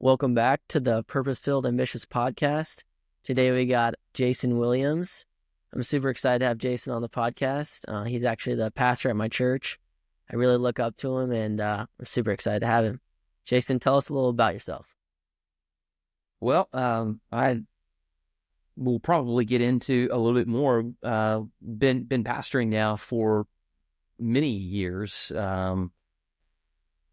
Welcome back to the Purpose-Filled Ambitious podcast. Today we got Jason Williams. I'm super excited to have Jason on the podcast. He's actually the pastor at my church. I really look up to him, and we're super excited to have him. Jason, tell us a little about yourself. Well, I will probably get into a little bit more. Been pastoring now for many years,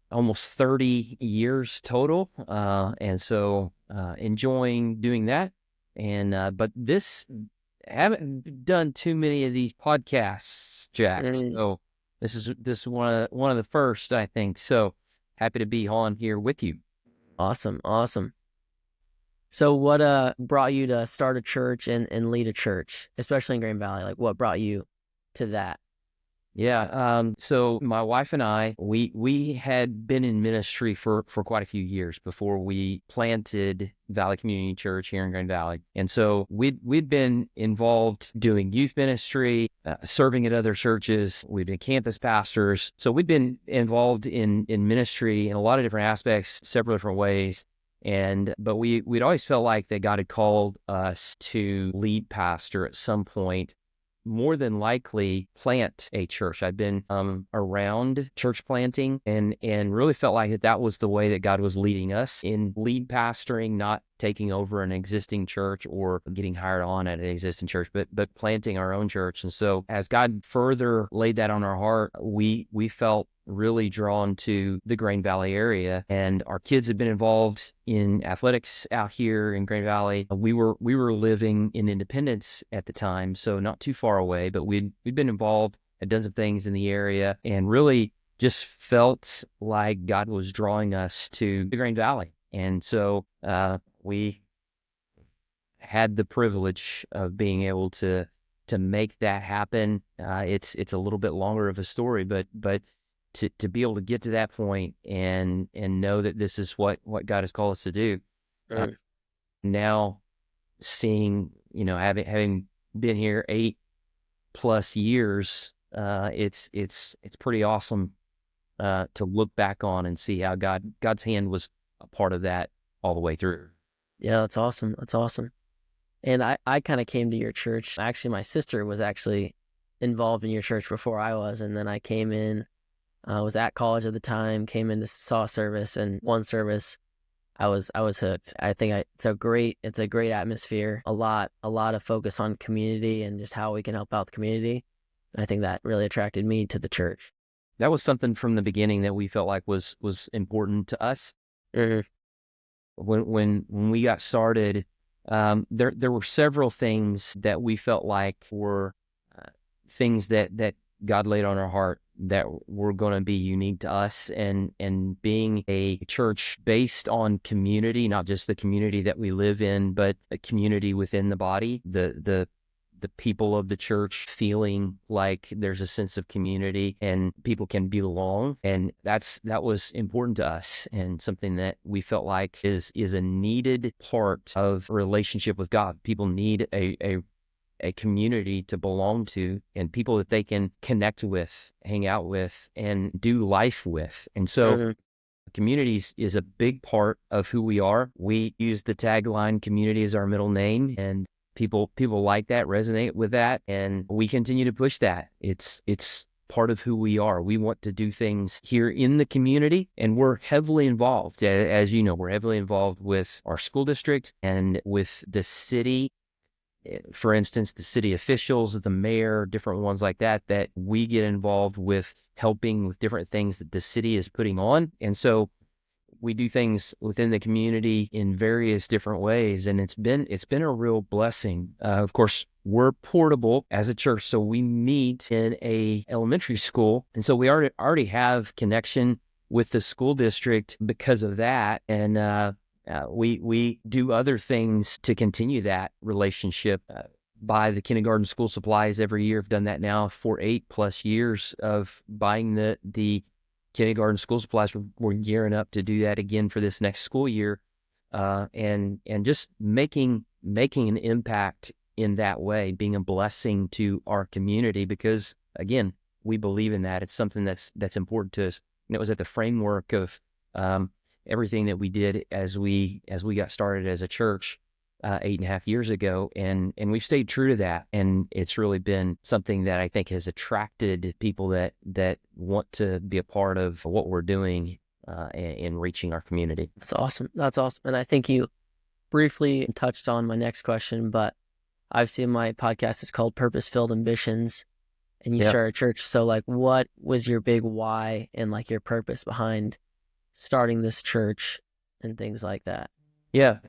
almost 30 years total, and so enjoying doing that. And but haven't done too many of these podcasts, Jack. So this is one of the first, I think. So happy to be on here with you. Awesome. So what brought you to start a church and lead a church, especially in Grand Valley? Like, what brought you to that? Yeah. So my wife and I, we had been in ministry for quite a few years before we planted Valley Community Church here in Grand Valley. And so we'd been involved doing youth ministry, serving at other churches. We'd been campus pastors. So we'd been involved in ministry in a lot of different aspects, several different ways. But we'd always felt like that God had called us to lead pastor at some point, more than likely plant a church. I've been around church planting and really felt like that was the way that God was leading us in lead pastoring, not taking over an existing church or getting hired on at an existing church, but planting our own church. And so as God further laid that on our heart, we felt really drawn to the Grand Valley area, and our kids have been involved in athletics out here in Grand Valley. We were living in Independence at the time, so not too far away, but we'd been involved, had done some things in the area, and really just felt like God was drawing us to the Grand Valley. And so we had the privilege of being able to make that happen. It's a little bit longer of a story, but to be able to get to that point and know that this is what God has called us to do. Now seeing, having been here 8+ years, it's pretty awesome to look back on and see how God's hand was a part of that all the way through. Yeah, that's awesome. And I kind of came to your church. Actually, my sister was actually involved in your church before I was, and then I came in. I was at college at the time, came in to saw a service, and one service, I was hooked. I think it's a great atmosphere, a lot of focus on community and just how we can help out the community. And I think that really attracted me to the church. That was something from the beginning that we felt like was important to us. When we got started, there were several things that we felt like were things that God laid on our heart that were going to be unique to us, and being a church based on community, not just the community that we live in, but a community within the body, the people of the church feeling like there's a sense of community and people can belong. And that was important to us, and something that we felt like is a needed part of a relationship with God. People need a community to belong to, and people that they can connect with, hang out with, and do life with. And so communities is a big part of who we are. We use the tagline, community is our middle name, and people like that, resonate with that, and we continue to push that. It's part of who we are. We want to do things here in the community, and we're heavily involved. As you know, we're heavily involved with our school district and with the city. For instance, the city officials, the mayor, different ones like that we get involved with, helping with different things that the city is putting on. And so we do things within the community in various different ways, and it's been a real blessing. Of course, we're portable as a church, so we meet in a elementary school, and so we already have connection with the school district because of that. And we do other things to continue that relationship. Buy the kindergarten school supplies every year. I've done that now for 8+ years of buying the kindergarten school supplies. We're gearing up to do that again for this next school year, and just making an impact in that way, being a blessing to our community, because again, we believe in that. It's something that's important to us. And it was at the framework of everything that we did as we got started as a church 8.5 years ago, and we've stayed true to that. And it's really been something that I think has attracted people that want to be a part of what we're doing in reaching our community. That's awesome. That's awesome. And I think you briefly touched on my next question, but I've seen my podcast is called Purpose Filled Ambitions, and you start a church. So like, what was your big why and like your purpose behind starting this church and things like that? Yeah.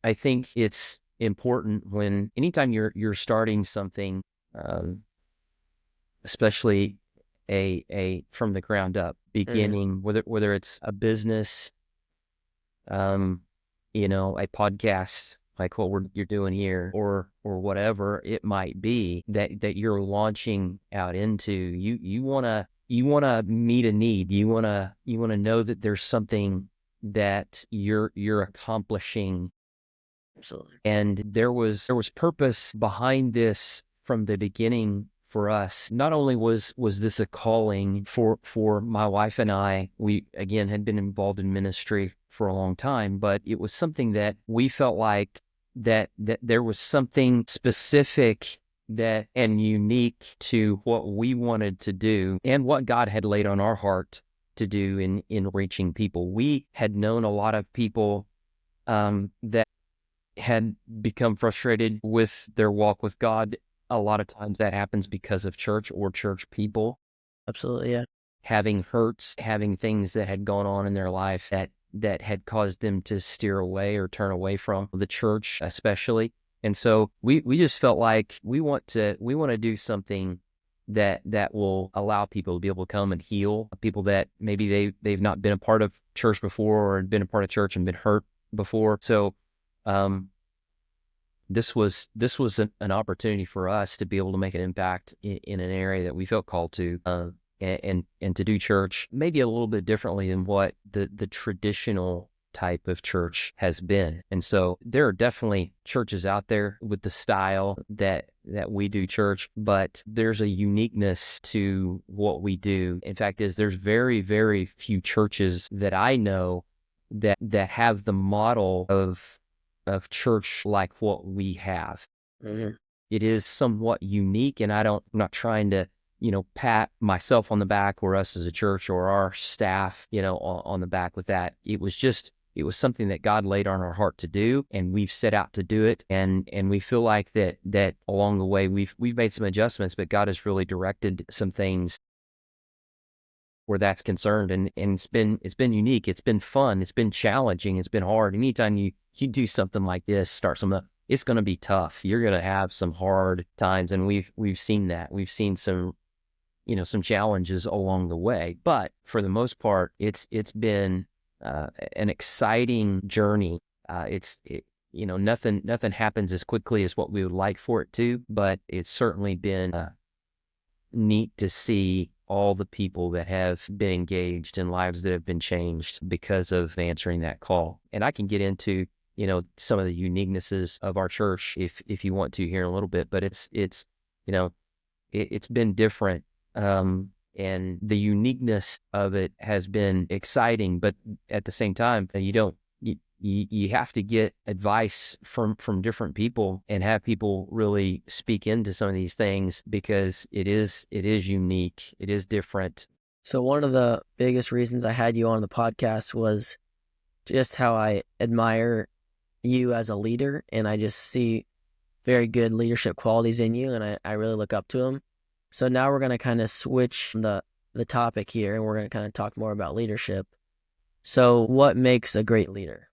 I think it's important anytime you're starting something, especially a from the ground up beginning, whether it's a business, a podcast like what you're doing here, or whatever it might be that you're launching out into. You wanna meet a need. You wanna know that there's something that you're accomplishing. Absolutely. And there was purpose behind this from the beginning for us. Not only was this a calling for my wife and I, we again had been involved in ministry for a long time, but it was something that we felt like that there was something specific and unique to what we wanted to do and what God had laid on our heart to do in reaching people. We had known a lot of people that had become frustrated with their walk with God. A lot of times that happens because of church or church people. Absolutely, yeah. Having hurts, having things that had gone on in their life that had caused them to steer away or turn away from the church, especially. And so we just felt like we want to do something that will allow people to be able to come and heal people that maybe they've not been a part of church before, or been a part of church and been hurt before. So this was an opportunity for us to be able to make an impact in an area that we felt called to, and to do church maybe a little bit differently than what the traditional type of church has been. And so there are definitely churches out there with the style that we do church, but there's a uniqueness to what we do. In fact, there's very, very few churches that I know that have the model of church like what we have. Mm-hmm. It is somewhat unique, and I'm not trying to, pat myself on the back or us as a church or our staff, on the back with that. It was something that God laid on our heart to do, and we've set out to do it. And we feel like that along the way we've made some adjustments, but God has really directed some things where that's concerned. And it's been unique. It's been fun. It's been challenging. It's been hard. Anytime you do something like this, it's going to be tough. You're going to have some hard times. And we've seen that. We've seen some challenges along the way, but for the most part, it's been an exciting journey. Nothing happens as quickly as what we would like for it to, but it's certainly been neat to see all the people that have been engaged and lives that have been changed because of answering that call. And I can get into, some of the uniquenesses of our church if you want to here in a little bit, but it's been different. And the uniqueness of it has been exciting, but at the same time, you have to get advice from different people and have people really speak into some of these things, because it is unique. It is different. So one of the biggest reasons I had you on the podcast was just how I admire you as a leader, and I just see very good leadership qualities in you, and I really look up to them. So now we're going to kind of switch the topic here, and we're going to kind of talk more about leadership. So what makes a great leader?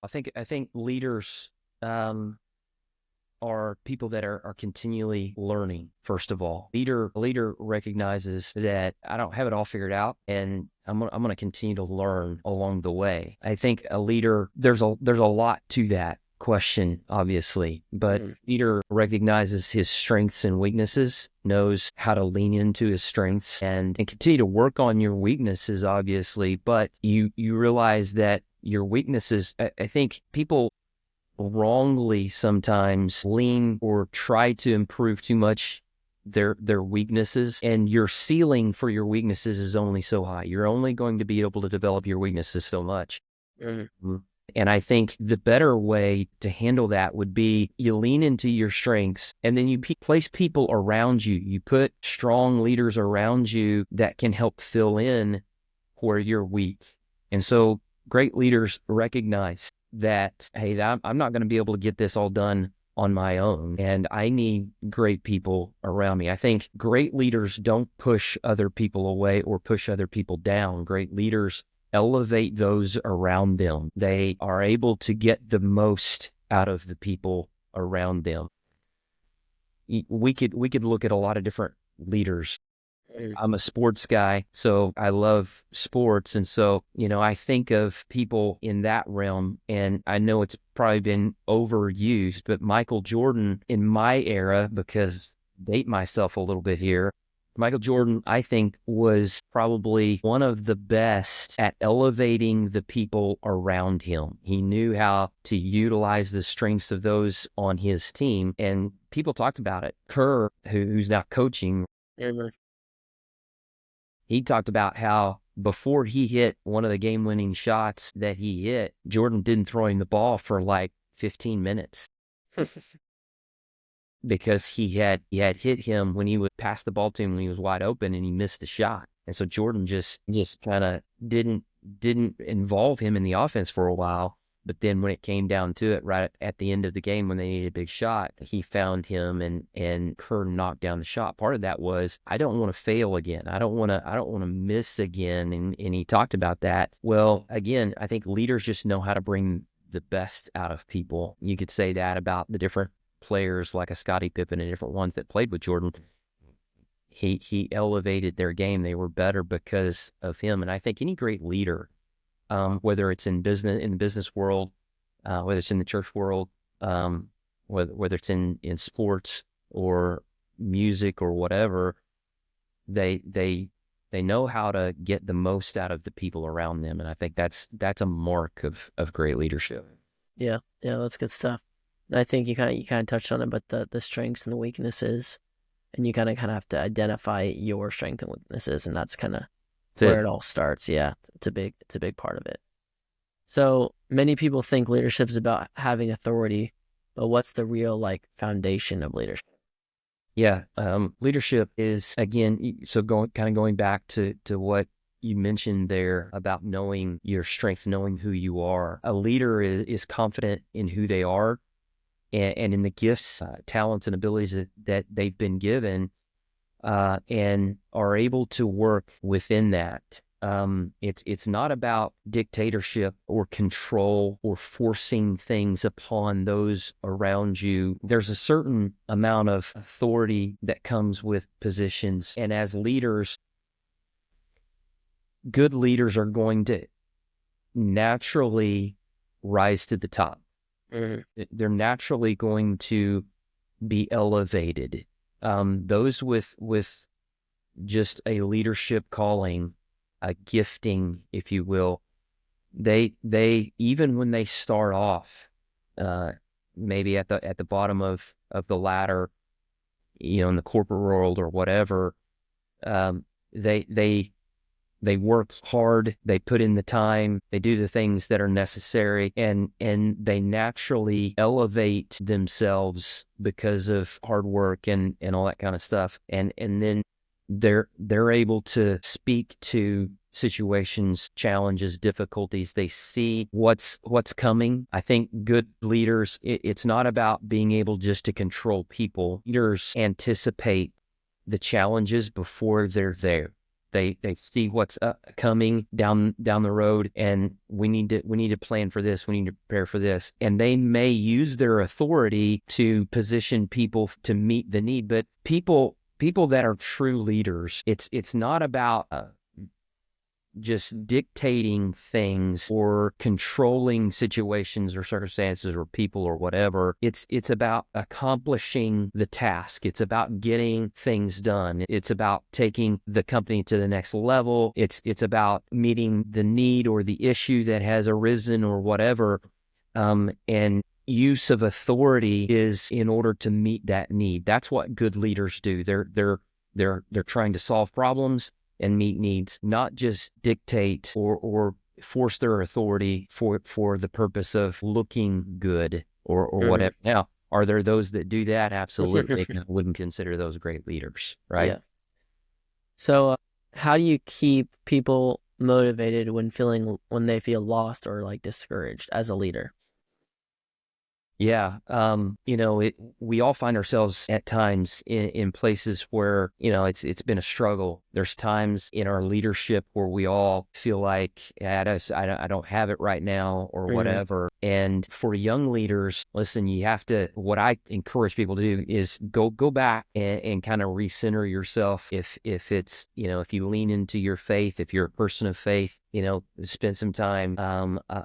I think leaders are people that are continually learning. First of all, a leader recognizes that I don't have it all figured out, and I'm going to continue to learn along the way. I think a leader, there's a lot to that question, obviously, but leader recognizes his strengths and weaknesses, knows how to lean into his strengths and continue to work on your weaknesses, obviously, but you realize that your weaknesses, I think people wrongly sometimes lean or try to improve too much their weaknesses, and your ceiling for your weaknesses is only so high. You're only going to be able to develop your weaknesses so much. Mm-hmm. And I think the better way to handle that would be you lean into your strengths, and then you place people around you. You put strong leaders around you that can help fill in where you're weak. And so great leaders recognize that, hey, I'm not going to be able to get this all done on my own, and I need great people around me. I think great leaders don't push other people away or push other people down. Great leaders elevate those around them. They are able to get the most out of the people around them. We could look at a lot of different leaders. I'm a sports guy, so I love sports. And so, I think of people in that realm, and I know it's probably been overused, but Michael Jordan in my era, because date myself a little bit here, Michael Jordan, I think, was probably one of the best at elevating the people around him. He knew how to utilize the strengths of those on his team, and people talked about it. Kerr, who's now coaching, he talked about how before he hit one of the game-winning shots that he hit, Jordan didn't throw him the ball for like 15 minutes. Because he had hit him when he would pass the ball to him when he was wide open, and he missed the shot. And so Jordan just kind of didn't involve him in the offense for a while. But then when it came down to it, right at the end of the game when they needed a big shot, he found him and Kerr knocked down the shot. Part of that was, I don't want to fail again. I don't want to miss again. And he talked about that. Well, again, I think leaders just know how to bring the best out of people. You could say that about the different players like a Scottie Pippen and different ones that played with Jordan. He elevated their game. They were better because of him. And I think any great leader, whether it's in the business world, whether it's in the church world, whether it's in sports or music or whatever, they know how to get the most out of the people around them. And I think that's a mark of great leadership. Yeah, that's good stuff. And I think you kind of touched on it, but the strengths and the weaknesses, and you kind of have to identify your strengths and weaknesses, and that's kind of where it all starts. Yeah, it's a big part of it. So many people think leadership is about having authority, but what's the real foundation of leadership? Yeah, leadership is, again, so going back to what you mentioned there about knowing your strengths, knowing who you are. A leader is confident in who they are and in the gifts, talents, and abilities that they've been given, and are able to work within that. It's not about dictatorship or control or forcing things upon those around you. There's a certain amount of authority that comes with positions, and as leaders, good leaders are going to naturally rise to the top. They're naturally going to be elevated. Those with just a leadership calling, a gifting, if you will, they even when they start off, maybe at the bottom of the ladder, in the corporate world or whatever, they work hard, they put in the time, they do the things that are necessary, and they naturally elevate themselves because of hard work and all that kind of stuff. And then they're able to speak to situations, challenges, difficulties. They see what's coming. I think good leaders, it's not about being able just to control people. Leaders anticipate the challenges before they're there. They see what's coming down the road, and we need to plan for this. We need to prepare for this, and they may use their authority to position people to meet the need. But people that are true leaders, it's not about just dictating things or controlling situations or circumstances or people or whatever. It's about accomplishing the task. It's about getting things done. It's about taking the company to the next level. It's about meeting the need or the issue that has arisen or whatever. And use of authority is in order to meet that need. That's what good leaders do. They're trying to solve problems and meet needs, not just dictate or force their authority for the purpose of looking good or whatever. Now, are there those that do that? Absolutely. I wouldn't consider those great leaders, right? Yeah. So, how do you keep people motivated when they feel lost or like discouraged as a leader? Yeah. We all find ourselves at times in places where, it's been a struggle. There's times in our leadership where we all feel like, I don't have it right now or whatever. And for young leaders, listen, what I encourage people to do is go back and kind of recenter yourself. If it's, if you lean into your faith, if you're a person of faith, spend some time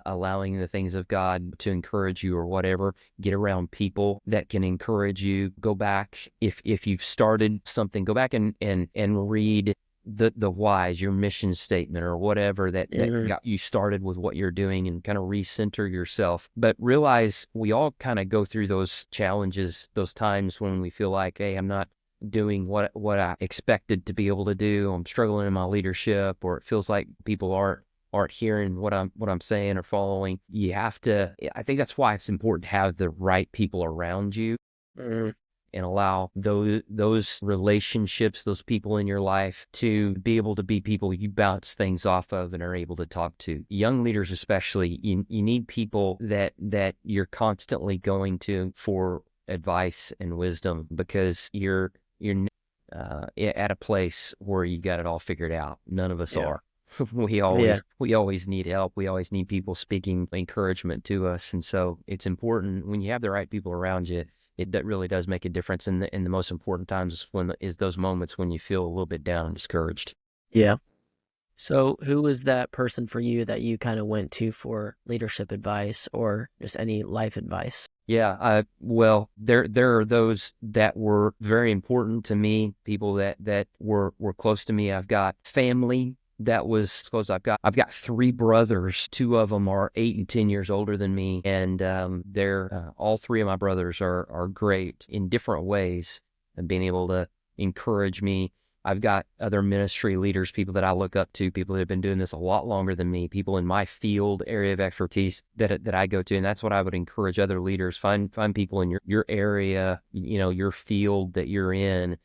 allowing the things of God to encourage you or whatever. Get around people that can encourage you. Go back, if you've started something, go back and read the whys, your mission statement or whatever that got you started with what you're doing, and kind of recenter yourself. But realize we all kind of go through those challenges, those times when we feel like, hey, I'm not doing what I expected to be able to do. I'm struggling in my leadership, or it feels like people aren't hearing what I'm saying or following. I think that's why it's important to have the right people around you and allow those relationships, those people in your life, to be able to be people you bounce things off of and are able to talk to. Young leaders especially, you need people that you're constantly going to for advice and wisdom, because you're at a place where you got it all figured out. None of us are. We always need help. We always need people speaking encouragement to us. And so it's important when you have the right people around you. That really does make a difference in the most important times, is those moments when you feel a little bit down and discouraged. Yeah. So who was that person for you that you kind of went to for leadership advice or just any life advice? Yeah, well, there are those that were very important to me, people that were close to me. I've got family that was close. I've got 3 brothers. 2 of them are 8 and 10 years older than me, and they're all 3 of my brothers are great in different ways, and being able to encourage me. I've got other ministry leaders, people that I look up to, people that have been doing this a lot longer than me, people in my field area of expertise that I go to. And that's what I would encourage other leaders. Find people in your area, your field that you're in,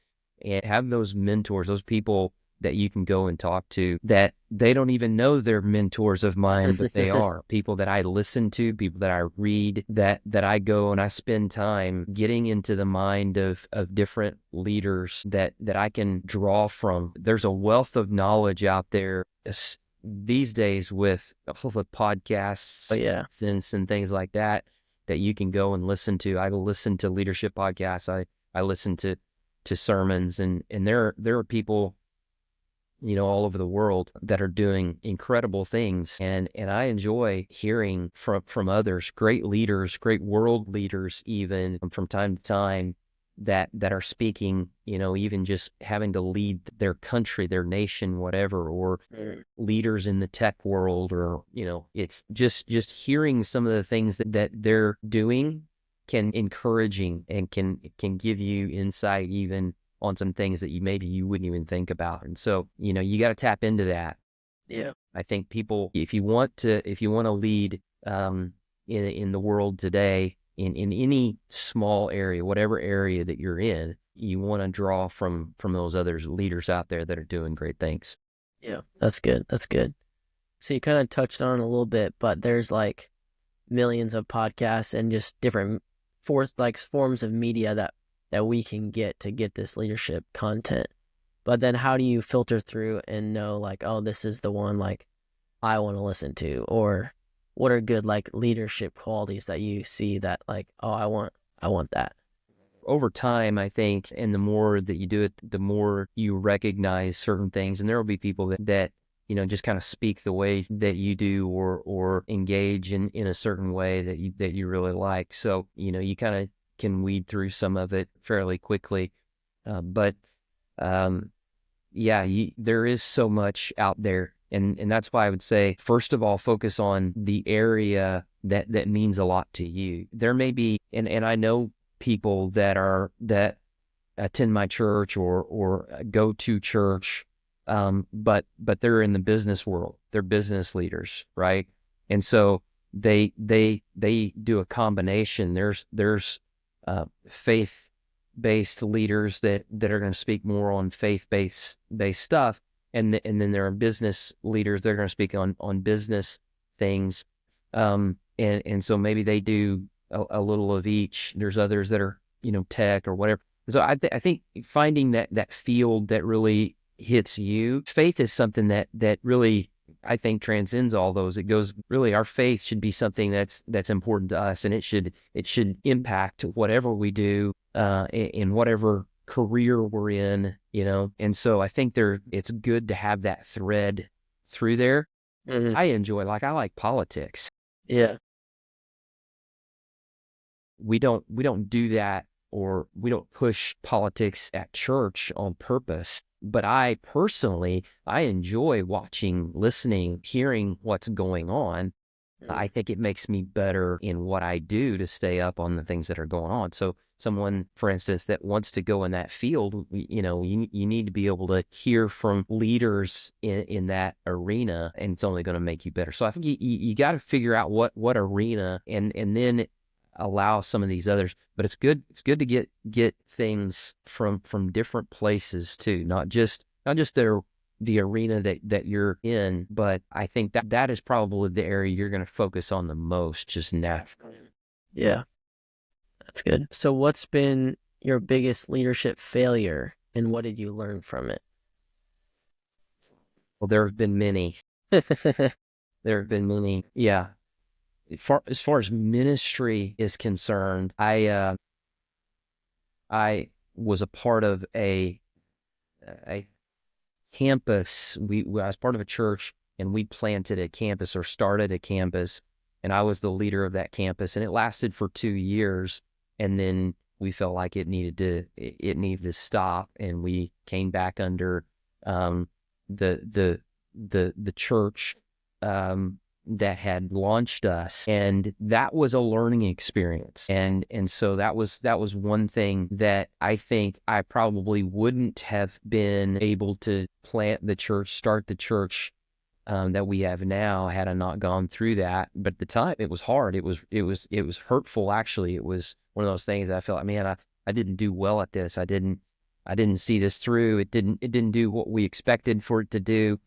and have those mentors, those people that you can go and talk to, that they don't even know they're mentors of mine, but they are people that I listen to, people that I read, that I go and I spend time getting into the mind of different leaders that I can draw from. There's a wealth of knowledge out there these days with all the podcasts and things like that you can go and listen to. I listen to leadership podcasts. I listen to sermons, and there are people all over the world that are doing incredible things. And I enjoy hearing from others, great leaders, great world leaders, even from time to time, that are speaking, even just having to lead their country, their nation, whatever, or leaders in the tech world, or, it's just hearing some of the things that they're doing can encouraging and can give you insight even on some things that you wouldn't even think about. And so, you got to tap into that. Yeah. I think people, if you want to lead in the world today, in any small area, whatever area that you're in, you want to draw from those other leaders out there that are doing great things. Yeah, that's good. That's good. So you kind of touched on it a little bit, but there's like millions of podcasts and just different forms of media that we can get to get this leadership content. But then how do you filter through and know like, oh, this is the one like I want to listen to? Or what are good like leadership qualities that you see that like, oh, I want that? Over time, I think, and the more that you do it, the more you recognize certain things. And there will be people that just kind of speak the way that you do, or engage in a certain way that you really like. So, you kind of can weed through some of it fairly quickly. But there is so much out there And that's why I would say, first of all, focus on the area that means a lot to you. There may be, and I know people that attend my church or go to church, but they're in the business world. They're business leaders, right? And so they do a combination. There's faith-based leaders that are going to speak more on faith-based stuff, and then there are business leaders that are going to speak on business things, and so maybe they do a little of each. There's others that are tech or whatever. So I think finding that field that really hits you. Faith is something that really, I think, transcends all those. It goes, really, our faith should be something that's important to us, and it should impact whatever we do, in whatever career we're in, And so I think it's good to have that thread through there. Mm-hmm. I like politics. Yeah. We don't do that, or we don't push politics at church on purpose. But I personally, I enjoy watching, listening, hearing what's going on. I think it makes me better in what I do to stay up on the things that are going on. So someone, for instance, that wants to go in that field, you need to be able to hear from leaders in that arena, and it's only going to make you better. So I think you got to figure out what arena, and then allow some of these others. But it's good to get things from different places too, not just the arena that you're in, but I think that is probably the area you're going to focus on the most, just naturally. Yeah, that's good. So what's been your biggest leadership failure, and what did you learn from it? Well, there have been many. There have been many. Yeah. As far as ministry is concerned, I was a part of a campus. I was part of a church, and we planted a campus, or started a campus, and I was the leader of that campus, and it lasted for 2 years, and then we felt like it needed to stop, and we came back under the church that had launched us, and that was a learning experience, and so that was one thing that I think I probably wouldn't have been able to start the church that we have now had I not gone through that. But at the time, it was hard. It was hurtful. Actually, it was one of those things I felt like, man, I didn't do well at this. I didn't see this through. It didn't do what we expected for it to do,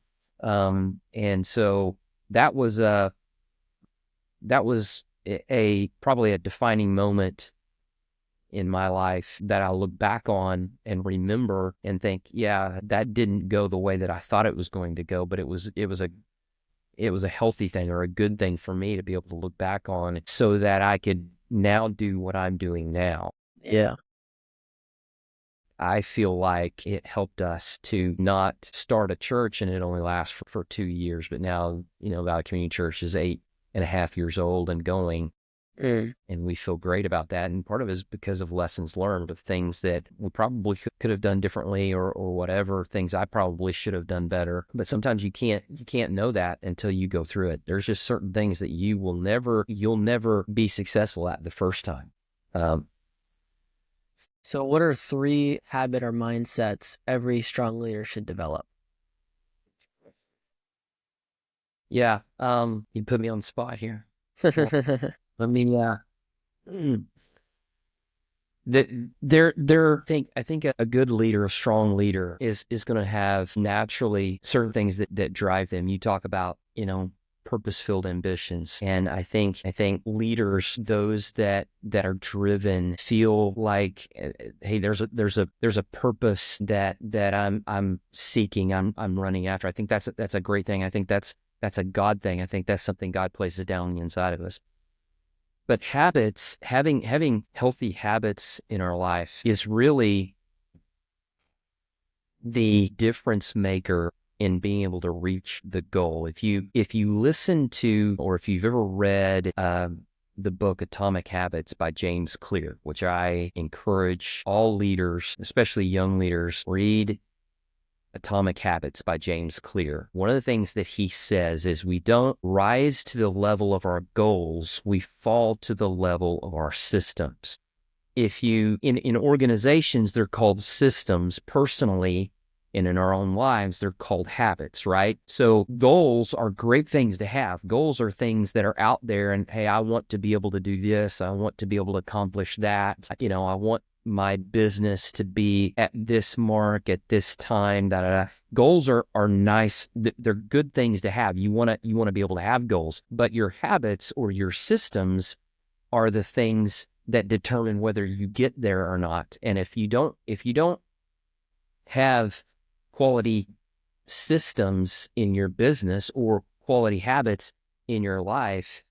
and so that was probably a defining moment in my life that I look back on and remember and think, yeah, that didn't go the way that I thought it was going to go, but it was a healthy thing, or a good thing for me to be able to look back on, so that I could now do what I'm doing now. Yeah. I feel like it helped us to not start a church and it only lasts for 2 years, but now, Valley Community Church is 8.5 years old and going, and we feel great about that. And part of it is because of lessons learned, of things that we probably could have done differently, or whatever, things I probably should have done better. But sometimes you can't know that until you go through it. There's just certain things that you'll never be successful at the first time. So what are 3 habit or mindsets every strong leader should develop? Yeah. You put me on the spot here. Let me, I think a good leader, a strong leader is going to have naturally certain things that drive them. You talk about, purpose-filled ambitions. And I think leaders, those that are driven, feel like, hey, there's a purpose that I'm seeking, I'm running after. I think that's a great thing. I think that's a God thing. I think that's something God places down on the inside of us. But habits, having healthy habits in our life, is really the difference maker in being able to reach the goal. If you listen to, or if you've ever read the book Atomic Habits by James Clear, which I encourage all leaders, especially young leaders, read Atomic Habits by James Clear. One of the things that he says is we don't rise to the level of our goals, we fall to the level of our systems. If you, in organizations, they're called systems. Personally, and in our own lives, they're called habits, right? So goals are great things to have. Goals are things that are out there and, hey, I want to be able to do this. I want to be able to accomplish that. You know, I want my business to be at this mark at this time. Da, da, da. Goals are nice. They're good things to have. You want to be able to have goals, but your habits or your systems are the things that determine whether you get there or not. And if you don't have quality systems in your business or quality habits in your life,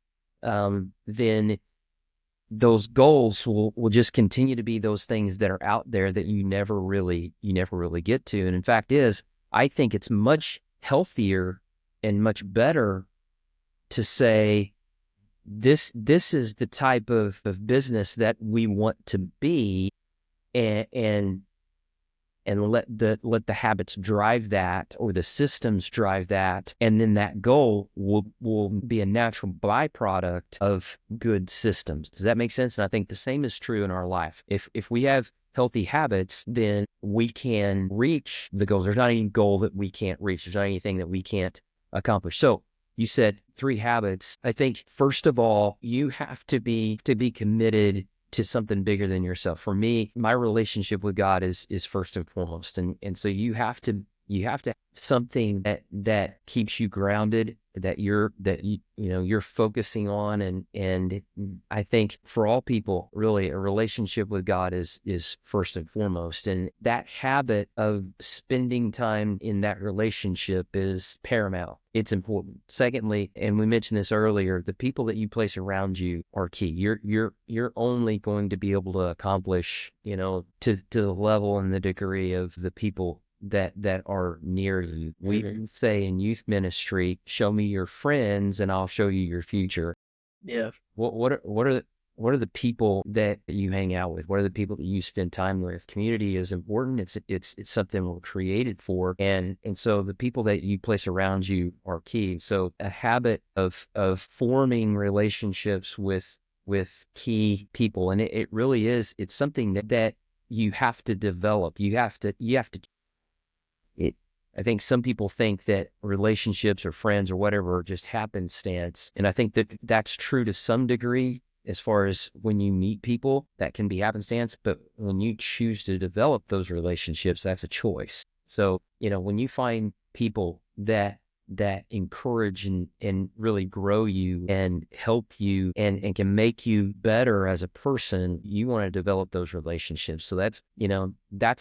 then those goals will just continue to be those things that are out there that you never really get to. And in fact I think it's much healthier and much better to say, this is the type of business that we want to be, and let the habits drive that, or the systems drive that, and then that goal will be a natural byproduct of good systems. Does that make sense? And I think the same is true in our life. If we have healthy habits, then we can reach the goals. There's not any goal that we can't reach. There's not anything that we can't accomplish. So you said 3 habits. I think first of all, you have to be committed to something bigger than yourself. For me, my relationship with God is first and foremost. And so you have to something that keeps you grounded, that you're focusing on. And I think for all people, really, a relationship with God is first and foremost. And that habit of spending time in that relationship is paramount. It's important. Secondly, and we mentioned this earlier, the people that you place around you are key. You're only going to be able to accomplish, to the level and the degree of the people that are near you. We say in youth ministry, show me your friends and I'll show you your future. Yeah. What are the people that you hang out with? What are the people that you spend time with? Community is important. It's something we're created for. And so the people that you place around you are key. So a habit of forming relationships with key people. And it really is, it's something that you have to develop. I think some people think that relationships or friends or whatever are just happenstance. And I think that that's true to some degree as far as when you meet people, that can be happenstance. But when you choose to develop those relationships, that's a choice. So, when you find people that encourage and really grow you and help you and can make you better as a person, you want to develop those relationships. So that's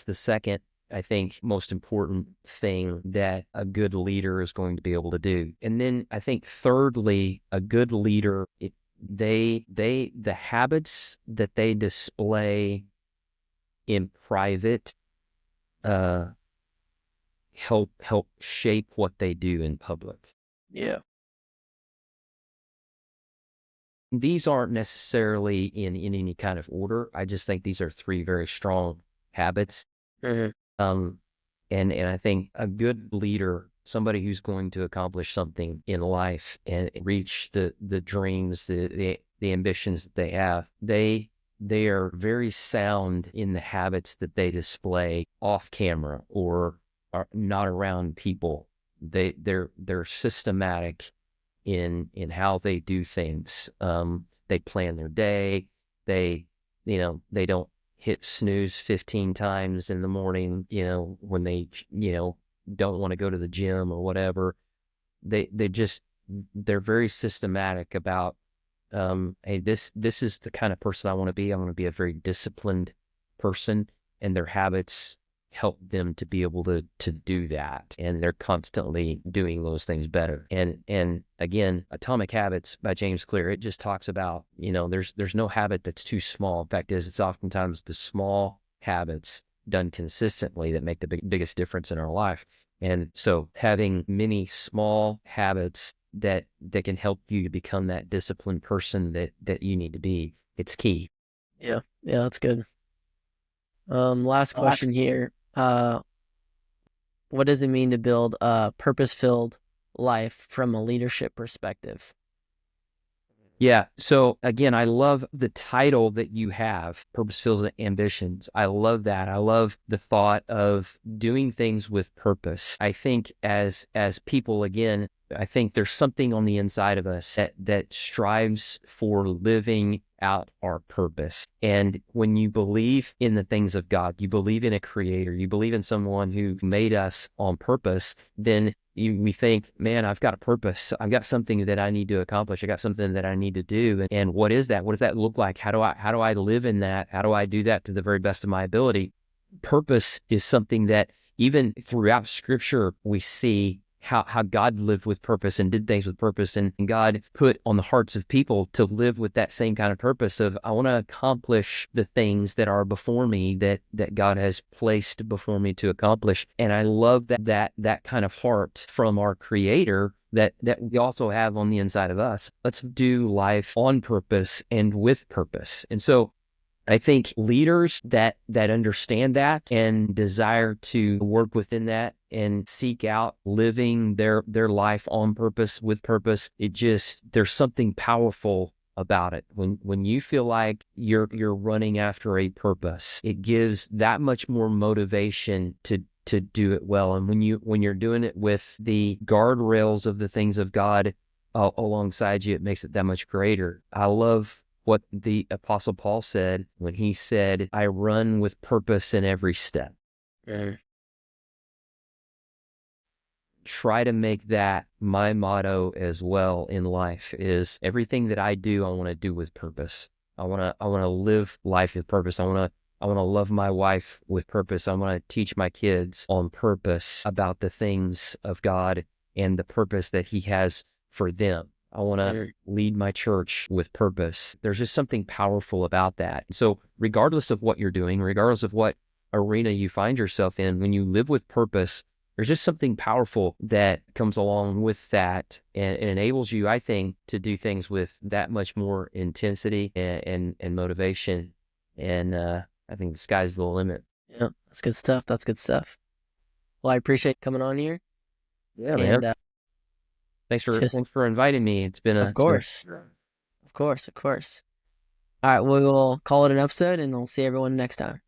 the second, I think, most important thing that a good leader is going to be able to do. And then I think thirdly, a good leader, the habits that they display in private help shape what they do in public. Yeah. These aren't necessarily in any kind of order. I just think these are 3 very strong habits. And I think a good leader, somebody who's going to accomplish something in life and reach the dreams, the ambitions that they have, they are very sound in the habits that they display off camera or are not around people. They're systematic in how they do things. They plan their day. They don't hit snooze 15 times in the morning, when they, don't want to go to the gym or whatever. They're very systematic about, hey, this is the kind of person I want to be. I want to be a very disciplined person, and their habits help them to be able to do that. And they're constantly doing those things better. And again, Atomic Habits by James Clear, it just talks about, there's no habit that's too small. In fact, it's oftentimes the small habits done consistently that make the biggest difference in our life. And so having many small habits that can help you to become that disciplined person that you need to be, it's key. Yeah, that's good. Last question here. what does it mean to build a purpose-filled life from a leadership perspective? Yeah. So again, I love the title that you have, Purpose Fills Ambitions. I love that. I love the thought of doing things with purpose. I think as people, again, I think there's something on the inside of us that strives for living out our purpose. And when you believe in the things of God, you believe in a creator, you believe in someone who made us on purpose, then we think, man, I've got a purpose. I've got something that I need to accomplish. I got something that I need to do. And what is that? What does that look like? How do I live in that? How do I do that to the very best of my ability? Purpose is something that even throughout Scripture, we see how God lived with purpose and did things with purpose, and God put on the hearts of people to live with that same kind of purpose of, I want to accomplish the things that are before me that God has placed before me to accomplish. And I love that kind of heart from our Creator that we also have on the inside of us. Let's do life on purpose and with purpose. And so I think leaders that understand that and desire to work within that and seek out living their life on purpose, with purpose, there's something powerful about it. When you feel like you're running after a purpose, it gives that much more motivation to do it well. And when you're doing it with the guardrails of the things of God alongside you, it makes it that much greater. I love what the Apostle Paul said when he said, I run with purpose in every step. Mm. Try to make that my motto as well in life, is everything that I do, I want to do with purpose. I want to live life with purpose. I want to love my wife with purpose. I want to teach my kids on purpose about the things of God and the purpose that he has for them. I want to lead my church with purpose. There's just something powerful about that. So regardless of what you're doing, regardless of what arena you find yourself in, when you live with purpose, there's just something powerful that comes along with that, and it enables you, I think, to do things with that much more intensity and motivation. And I think the sky's the limit. Yeah, that's good stuff. That's good stuff. Well, I appreciate coming on here. Yeah, And man. Thanks for inviting me. It's been of course. Of course. All right, we will call it an episode, and I'll see everyone next time.